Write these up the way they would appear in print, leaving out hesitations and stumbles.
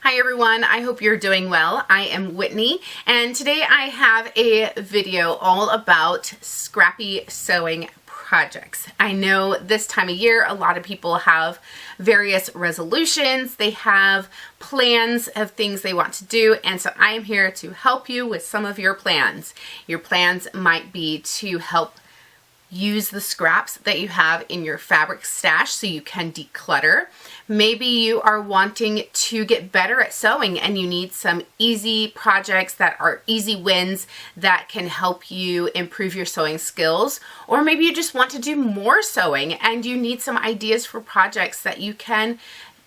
Hi everyone, I hope you're doing well. I am Whitney and today I have a video all about scrappy sewing projects. I know this time of year a lot of people have various resolutions, they have plans of things they want to do, and so I am here to help you with some of your plans. Your plans might be to help use the scraps that you have in your fabric stash so you can declutter. Maybe you are wanting to get better at sewing and you need some easy projects that are easy wins that can help you improve your sewing skills. Or maybe you just want to do more sewing and you need some ideas for projects that you can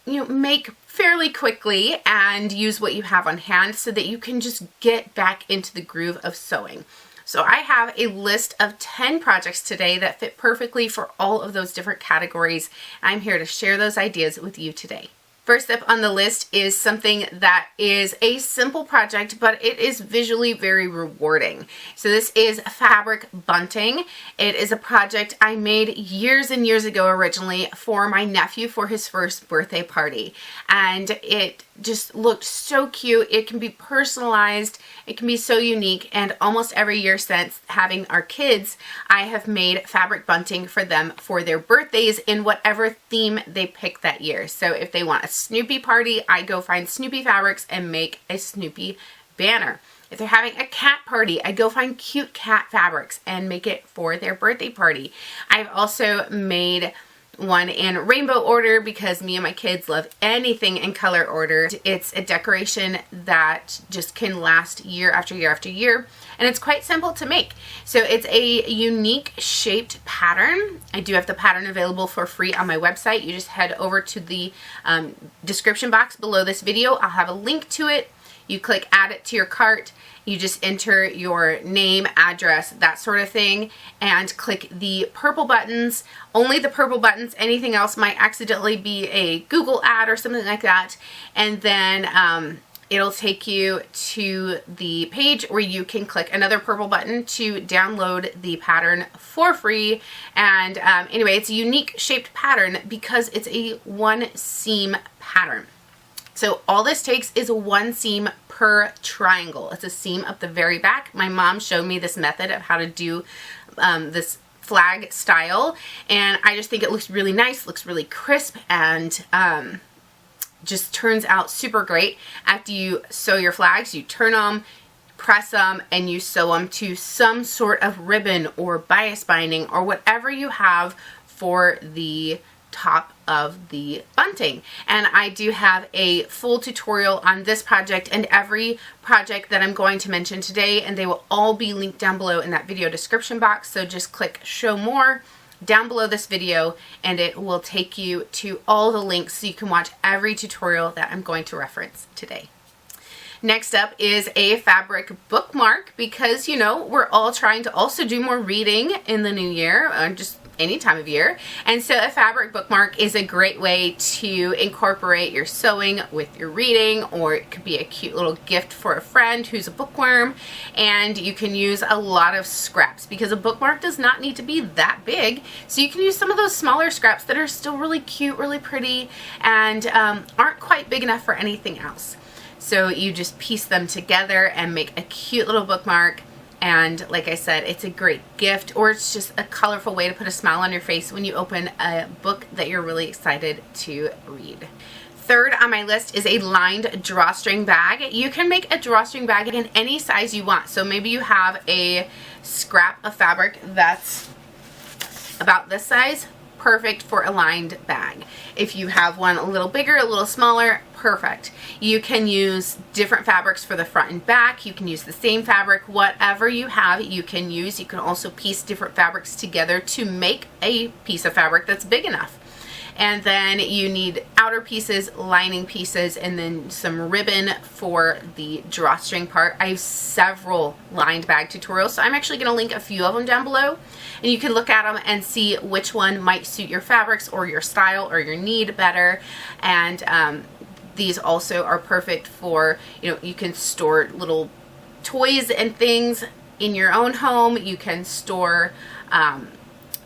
make fairly quickly and use what you have on hand so that you can just get back into the groove of sewing. So I have a list of 10 projects today that fit perfectly for all of those different categories. I'm here to share those ideas with you today. First up on the list is something that is a simple project, but it is visually very rewarding. So this is fabric bunting. It is a project I made years and years ago originally for my nephew for his first birthday party. And it just looked so cute. It can be personalized. It can be so unique. And almost every year since having our kids, I have made fabric bunting for them for their birthdays in whatever theme they pick that year. So if they want a Snoopy party, I go find Snoopy fabrics and make a Snoopy banner. If they're having a cat party, I go find cute cat fabrics and make it for their birthday party. I've also made one in rainbow order because me and my kids love anything in color order. It's a decoration that just can last year after year after year, and it's quite simple to make. So it's a unique shaped pattern. I do have the pattern available for free on my website. You just head over to the description box below this video. I'll have a link to it. You click add it to your cart. You just enter your name, address, that sort of thing, and click the purple buttons. Only the purple buttons. Anything else might accidentally be a Google ad or something like that. And then it'll take you to the page where you can click another purple button to download the pattern for free. And anyway, it's a unique shaped pattern because it's a one seam pattern. So all this takes is one seam per triangle. It's a seam up the very back. My mom showed me this method of how to do this flag style, and I just think it looks really nice, looks really crisp, and just turns out super great. After you sew your flags, you turn them, press them, and you sew them to some sort of ribbon or bias binding or whatever you have for the top of the bunting. And I do have a full tutorial on this project and every project that I'm going to mention today, and they will all be linked down below in that video description box. So just click show more down below this video and it will take you to all the links so you can watch every tutorial that I'm going to reference today. Next up is a fabric bookmark because, we're all trying to also do more reading in the new year, or just any time of year. And so a fabric bookmark is a great way to incorporate your sewing with your reading, or it could be a cute little gift for a friend who's a bookworm. And you can use a lot of scraps because a bookmark does not need to be that big. So you can use some of those smaller scraps that are still really cute, really pretty, and aren't quite big enough for anything else. So you just piece them together and make a cute little bookmark. And like I said, it's a great gift, or it's just a colorful way to put a smile on your face when you open a book that you're really excited to read. Third on my list is a lined drawstring bag. You can make a drawstring bag in any size you want. So maybe you have a scrap of fabric that's about this size. Perfect for a lined bag. If you have one a little bigger, a little smaller, perfect. You can use different fabrics for the front and back. You can use the same fabric. Whatever you have, you can use. You can also piece different fabrics together to make a piece of fabric that's big enough. And then you need outer pieces, lining pieces, and then some ribbon for the drawstring part. I have several lined bag tutorials, so I'm actually going to link a few of them down below. And you can look at them and see which one might suit your fabrics or your style or your need better. And these also are perfect for, you can store little toys and things in your own home. You can store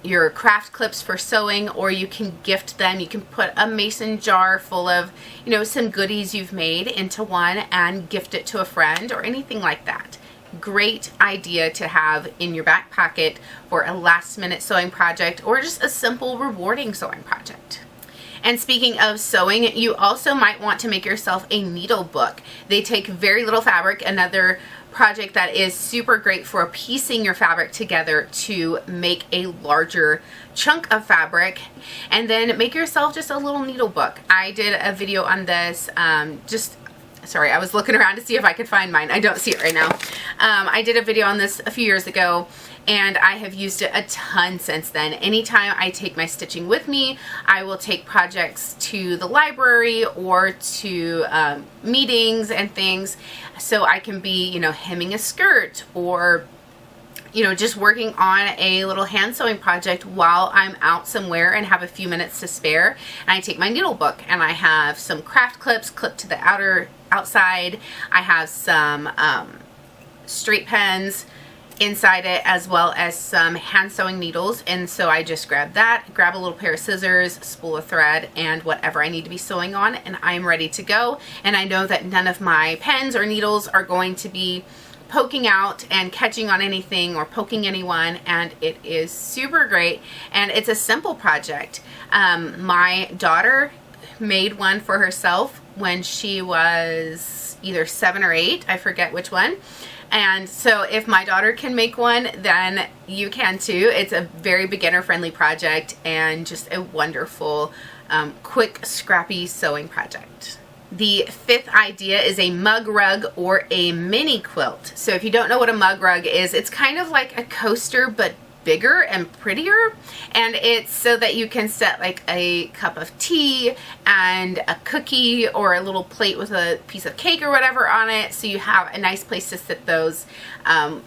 your craft clips for sewing, or you can gift them. You can put a mason jar full of, you know, some goodies you've made into one and gift it to a friend or anything like that. Great idea to have in your back pocket for a last minute sewing project or just a simple rewarding sewing project. And speaking of sewing, you also might want to make yourself a needle book. They take very little fabric. Another project that is super great for piecing your fabric together to make a larger chunk of fabric, and then make yourself just a little needle book. I did a video on this, sorry, I was looking around to see if I could find mine. I don't see it right now. I did a video on this a few years ago, and I have used it a ton since then. Anytime I take my stitching with me, I will take projects to the library or to meetings and things, so I can be, you know, hemming a skirt, or, you know, just working on a little hand sewing project while I'm out somewhere and have a few minutes to spare. And I take my needle book and I have some craft clips clipped to the outside. I have some straight pens inside it, as well as some hand sewing needles. And so I just grab that, grab a little pair of scissors, spool of thread, and whatever I need to be sewing on, and I'm ready to go. And I know that none of my pens or needles are going to be poking out and catching on anything or poking anyone, and it is super great. And it's a simple project. My daughter made one for herself when she was either 7 or 8, I forget which one. And so if my daughter can make one, then you can too. It's a very beginner friendly project and just a wonderful, quick, scrappy sewing project. The fifth idea is a mug rug or a mini quilt. So if you don't know what a mug rug is, it's kind of like a coaster but bigger and prettier, and it's so that you can set like a cup of tea and a cookie or a little plate with a piece of cake or whatever on it, so you have a nice place to sit those,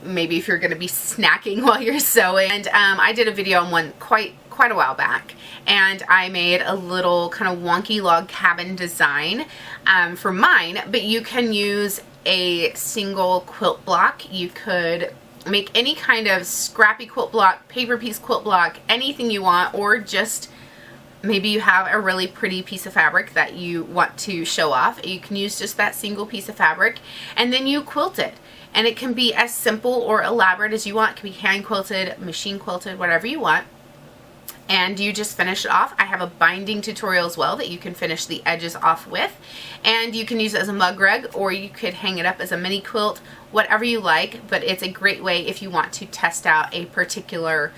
maybe if you're going to be snacking while you're sewing. And I did a video on one quite a while back, and I made a little kind of wonky log cabin design for mine, but you can use a single quilt block. You could make any kind of scrappy quilt block, paper piece quilt block, anything you want, or just maybe you have a really pretty piece of fabric that you want to show off. You can use just that single piece of fabric, and then you quilt it. And it can be as simple or elaborate as you want. It can be hand quilted, machine quilted, whatever you want. And you just finish it off. I have a binding tutorial as well that you can finish the edges off with. And you can use it as a mug rug, or you could hang it up as a mini quilt, whatever you like. But it's a great way if you want to test out a particular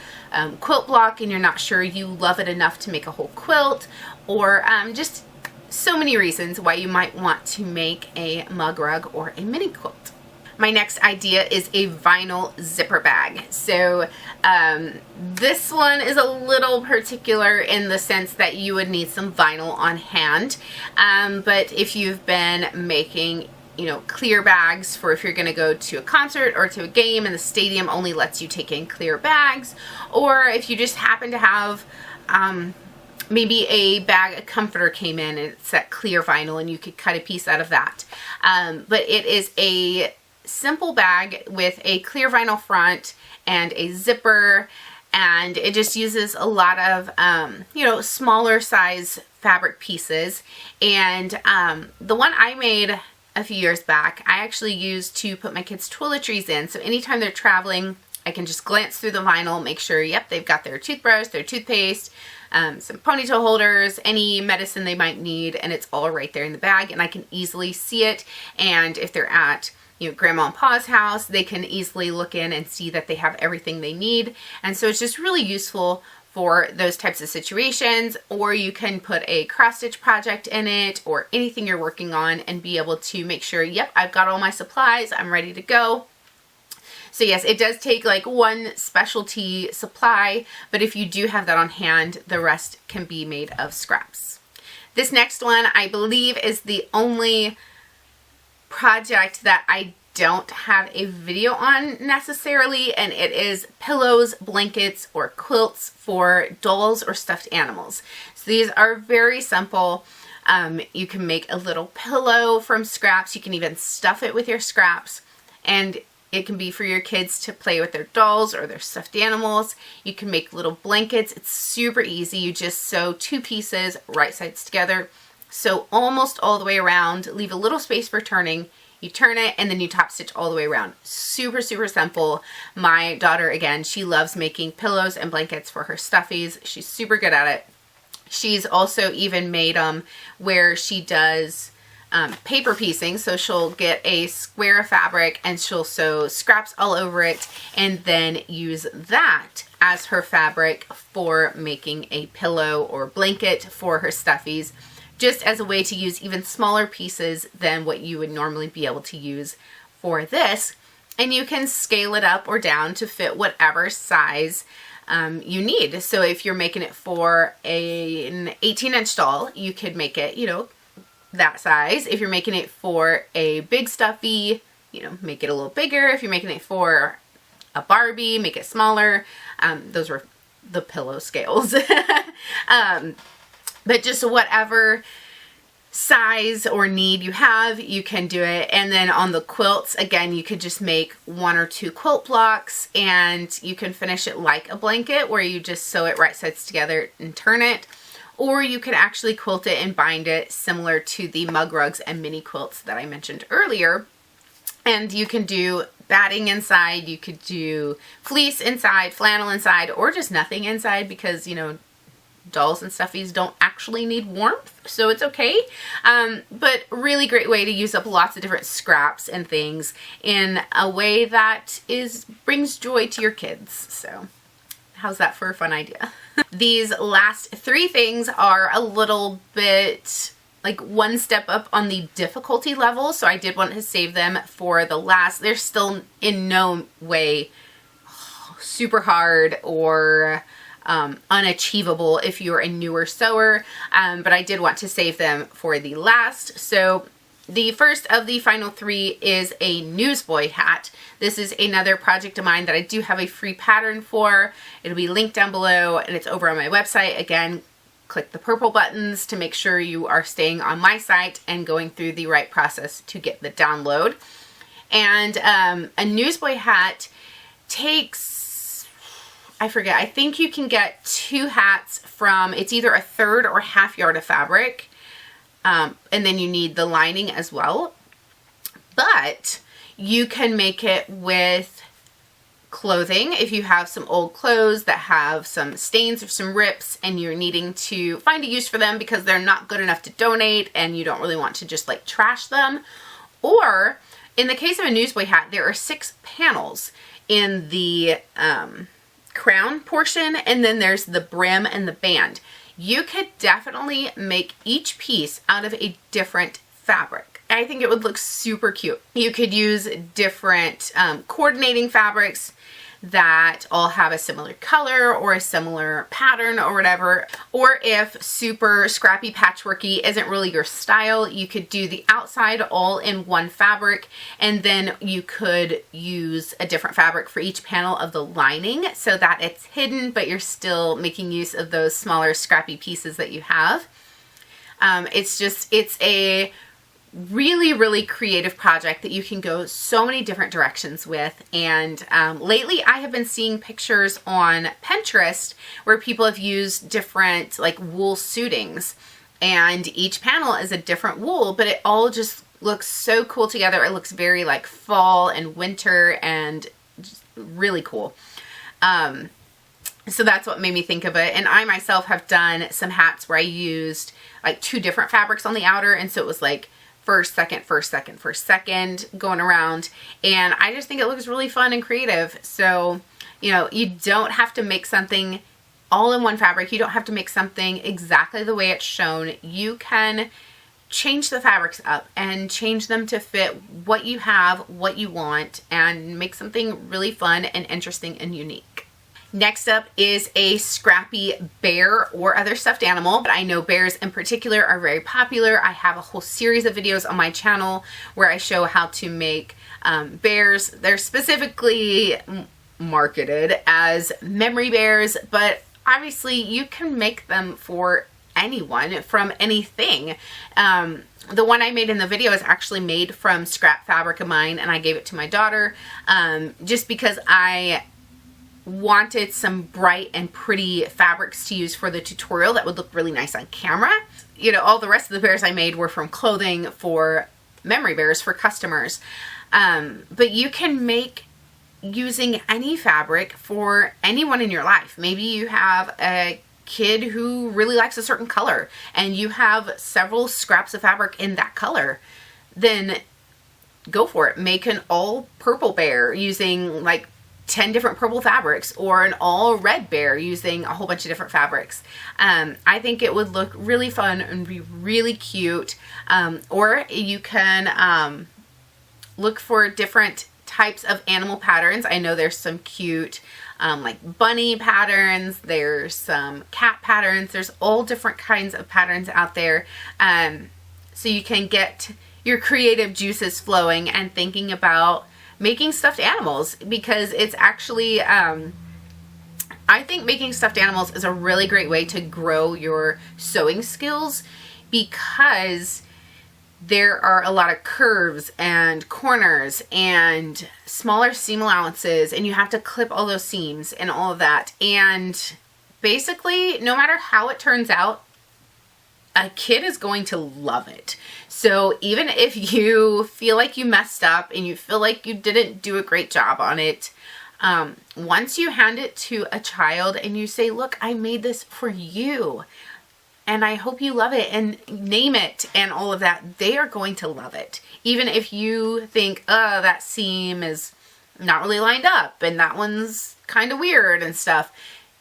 quilt block and you're not sure you love it enough to make a whole quilt, or just so many reasons why you might want to make a mug rug or a mini quilt. My next idea is a vinyl zipper bag. So this one is a little particular in the sense that you would need some vinyl on hand. But if you've been making, you know, clear bags for if you're going to go to a concert or to a game and the stadium only lets you take in clear bags, or if you just happen to have maybe a bag, a comforter came in and it's that clear vinyl and you could cut a piece out of that. But it is a simple bag with a clear vinyl front and a zipper, and it just uses a lot of you know, smaller size fabric pieces. And the one I made a few years back, I actually used to put my kids' toiletries in. So anytime they're traveling, I can just glance through the vinyl, make sure, yep, they've got their toothbrush, their toothpaste, some ponytail holders, any medicine they might need, and it's all right there in the bag, and I can easily see it. And if they're at, you know, Grandma and Pa's house, they can easily look in and see that they have everything they need. And so it's just really useful for those types of situations. Or you can put a cross stitch project in it, or anything you're working on, and be able to make sure, yep, I've got all my supplies, I'm ready to go. So yes, it does take like one specialty supply, but if you do have that on hand, the rest can be made of scraps. This next one, I believe, is the only project that I don't have a video on necessarily, and it is pillows, blankets, or quilts for dolls or stuffed animals. So these are very simple. You can make a little pillow from scraps. You can even stuff it with your scraps, and It can be for your kids to play with their dolls or their stuffed animals. You can make little blankets. It's super easy. You just sew 2 pieces, right sides together, sew almost all the way around, leave a little space for turning. You turn it and then you top stitch all the way around. Super, super simple. My daughter, again, she loves making pillows and blankets for her stuffies. She's super good at it. She's also even made them where she does paper piecing. So she'll get a square of fabric and she'll sew scraps all over it and then use that as her fabric for making a pillow or blanket for her stuffies, just as a way to use even smaller pieces than what you would normally be able to use for this. And you can scale it up or down to fit whatever size you need. So if you're making it for an 18-inch doll, you could make it, you know, that size. If you're making it for a big stuffy, you know, make it a little bigger. If you're making it for a Barbie, make it smaller. Those were the pillow scales. But just whatever size or need you have, you can do it. And then on the quilts, again, you could just make 1 or 2 quilt blocks and you can finish it like a blanket where you just sew it right sides together and turn it. Or you could actually quilt it and bind it similar to the mug rugs and mini quilts that I mentioned earlier. And you can do batting inside, you could do fleece inside, flannel inside, or just nothing inside because, you know, dolls and stuffies don't actually need warmth, so it's okay. But really great way to use up lots of different scraps and things in a way that brings joy to your kids. So how's that for a fun idea? These last 3 things are a little bit like one step up on the difficulty level, so I did want to save them for the last. They're still in no way super hard or unachievable if you're a newer sewer, but I did want to save them for the last. So the first of the final 3 is a newsboy hat. This is another project of mine that I do have a free pattern for. It'll be linked down below and it's over on my website. Again, click the purple buttons to make sure you are staying on my site and going through the right process to get the download. And a newsboy hat takes, I forget, I think you can get 2 hats from, it's either a 1/3 or 1/2 yard of fabric. And then you need the lining as well. But you can make it with clothing. If you have some old clothes that have some stains or some rips and you're needing to find a use for them because they're not good enough to donate and you don't really want to just like trash them. Or in the case of a newsboy hat, there are 6 panels in the crown portion, and then there's the brim and the band. You could definitely make each piece out of a different fabric. I think it would look super cute. You could use different coordinating fabrics that all have a similar color or a similar pattern or whatever. Or if super scrappy patchworky isn't really your style, you could do the outside all in one fabric, and then you could use a different fabric for each panel of the lining so that it's hidden, but you're still making use of those smaller scrappy pieces that you have. It's a really, really creative project that you can go so many different directions with. And lately I have been seeing pictures on Pinterest where people have used different like wool suitings, and each panel is a different wool, but it all just looks so cool together. It looks very like fall and winter and just really cool. So that's what made me think of it. And I myself have done some hats where I used like 2 different fabrics on the outer, and so it was like first, second, first, second, first, second going around. And I just think it looks really fun and creative. So, you know, you don't have to make something all in one fabric. You don't have to make something exactly the way it's shown. You can change the fabrics up and change them to fit what you have, what you want, and make something really fun and interesting and unique. Next up is a Scrappy bear or other stuffed animal, but I know bears in particular are very popular. I have a whole series of videos on my channel where I show how to make bears. They're specifically marketed as memory bears, but obviously you can make them for anyone from anything. The one I made in the video is actually made from scrap fabric of mine, and I gave it to my daughter just because I wanted some bright and pretty fabrics to use for the tutorial that would look really nice on camera. You know, all the rest of the bears I made were from clothing for memory bears for customers. But you can make using any fabric for anyone in your life. Maybe you have a kid who really likes a certain color and you have several scraps of fabric in that color, then go for it. Make an all purple bear using like 10 different purple fabrics, or an all red bear using a whole bunch of different fabrics. I think it would look really fun and be really cute. Or you can look for different types of animal patterns. I know there's some cute like bunny patterns, there's some cat patterns, there's all different kinds of patterns out there. So you can get your creative juices flowing and thinking about making stuffed animals, because it's actually, I think making stuffed animals is a really great way to grow your sewing skills, because there are a lot of curves and corners and smaller seam allowances, and you have to clip all those seams and all of that. And basically, no matter how it turns out, a kid is going to love it. So even if you feel like you messed up and you feel like you didn't do a great job on it, once you hand it to a child and you say, look, I made this for you, and I hope you love it, and name it and all of that, they are going to love it. Even if you think, oh, that seam is not really lined up and that one's kind of weird and stuff.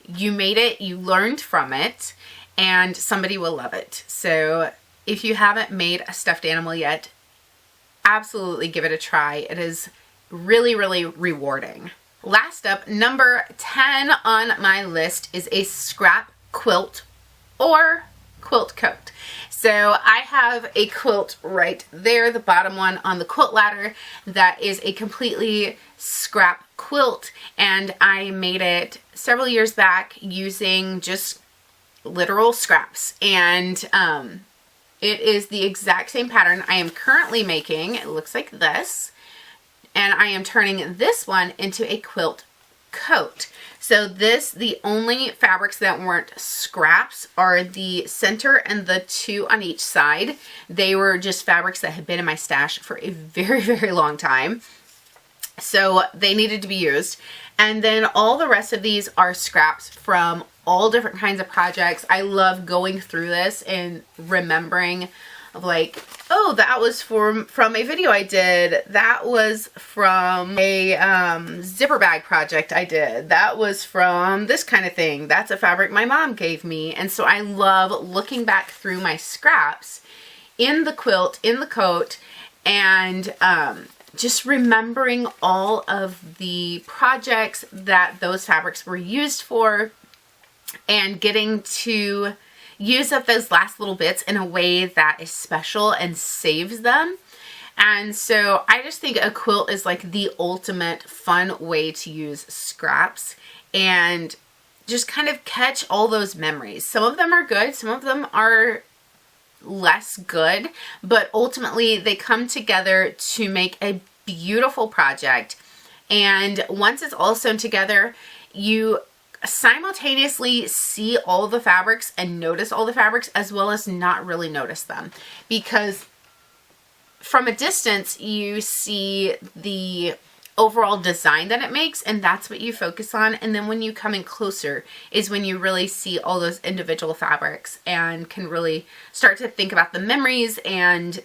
You made it, you learned from it, and somebody will love it. So if you haven't made a stuffed animal yet, absolutely give it a try. It is really, really rewarding. Last up, number 10 on my list is a scrap quilt or quilt coat. So I have a quilt right there, the bottom one on the quilt ladder, that is a completely scrap quilt, and I made it several years back using just literal scraps, and it is the exact same pattern I am currently making. It looks like this, and I am turning this one into a quilt coat. So the only fabrics that weren't scraps are the center and the two on each side. They were just fabrics that had been in my stash for a very, very long time, so they needed to be used. And then all the rest of these are scraps from all different kinds of projects. I love going through this and remembering of like, oh, that was from a video I did. That was from a zipper bag project I did. That was from this kind of thing. That's a fabric my mom gave me. And so I love looking back through my scraps in the quilt, in the coat, and just remembering all of the projects that those fabrics were used for, and getting to use up those last little bits in a way that is special and saves them. And so I just think a quilt is like the ultimate fun way to use scraps and just kind of catch all those memories. Some of them are good, some of them are less good, but ultimately they come together to make a beautiful project. And once it's all sewn together, you simultaneously see all the fabrics and notice all the fabrics, as well as not really notice them, because from a distance you see the overall design that it makes, and that's what you focus on. And then when you come in closer is when you really see all those individual fabrics and can really start to think about the memories and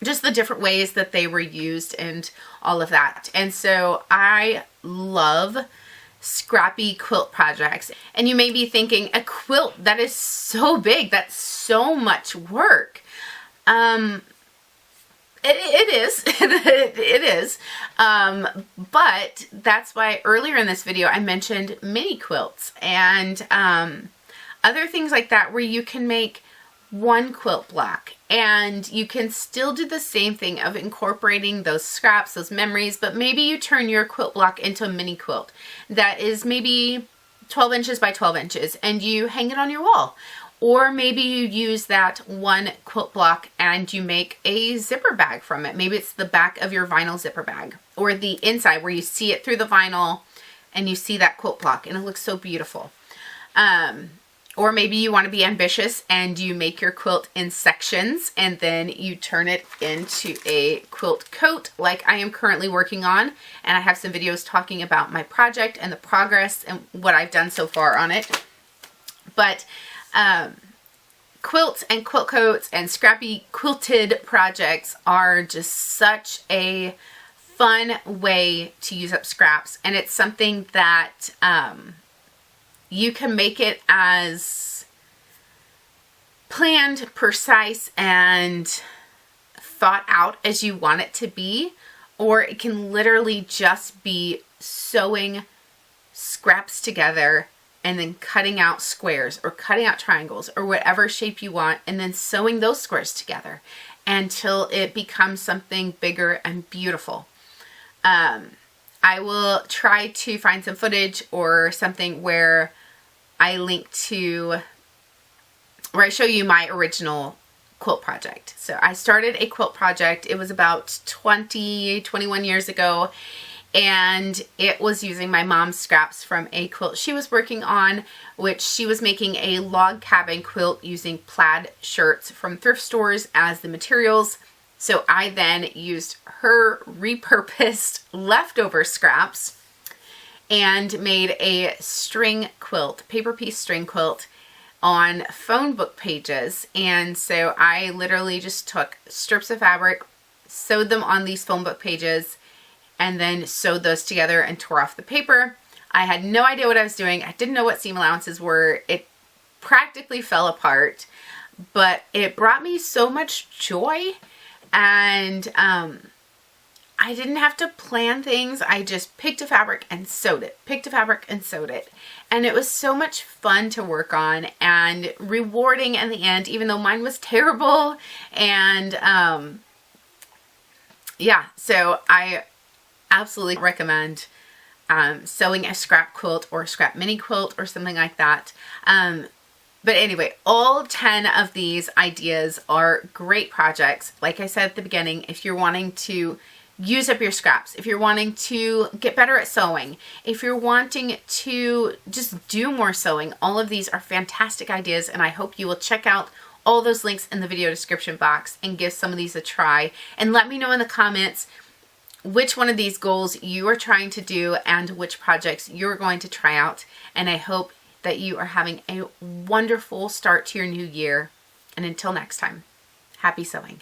just the different ways that they were used and all of that. And so I love scrappy quilt projects. And you may be thinking, a quilt, that is so big, that's so much work. It is. It is. But that's why earlier in this video I mentioned mini quilts and other things like that, where you can make one quilt block and you can still do the same thing of incorporating those scraps, those memories, but maybe you turn your quilt block into a mini quilt that is maybe 12 inches by 12 inches and you hang it on your wall. Or maybe you use that one quilt block and you make a zipper bag from it. Maybe it's the back of your vinyl zipper bag, or the inside where you see it through the vinyl and you see that quilt block and it looks so beautiful. Or maybe you want to be ambitious and you make your quilt in sections and then you turn it into a quilt coat like I am currently working on. And I have some videos talking about my project and the progress and what I've done so far on it. But quilts and quilt coats and scrappy quilted projects are just such a fun way to use up scraps. And it's something that you can make it as planned, precise, and thought out as you want it to be, or it can literally just be sewing scraps together and then cutting out squares or cutting out triangles or whatever shape you want and then sewing those squares together until it becomes something bigger and beautiful. I will try to find some footage or something where I link to, where I show you my original quilt project. So I started a quilt project. It was about 21 years ago, and it was using my mom's scraps from a quilt she was working on, which she was making a log cabin quilt using plaid shirts from thrift stores as the materials. So I then used her repurposed leftover scraps and made a string quilt, paper piece string quilt on phone book pages. And so I literally just took strips of fabric, sewed them on these phone book pages, and then sewed those together and tore off the paper. I had no idea what I was doing. I didn't know what seam allowances were. It practically fell apart, but it brought me so much joy. And I didn't have to plan things. I just picked a fabric and sewed it, picked a fabric and sewed it. And it was so much fun to work on and rewarding in the end, even though mine was terrible. And yeah, so I absolutely recommend sewing a scrap quilt or a scrap mini quilt or something like that. But anyway, all 10 of these ideas are great projects. Like I said at the beginning, if you're wanting to use up your scraps, if you're wanting to get better at sewing, if you're wanting to just do more sewing, all of these are fantastic ideas, and I hope you will check out all those links in the video description box and give some of these a try. And let me know in the comments which one of these goals you are trying to do and which projects you're going to try out. And I hope that you are having a wonderful start to your new year. And until next time, happy sewing.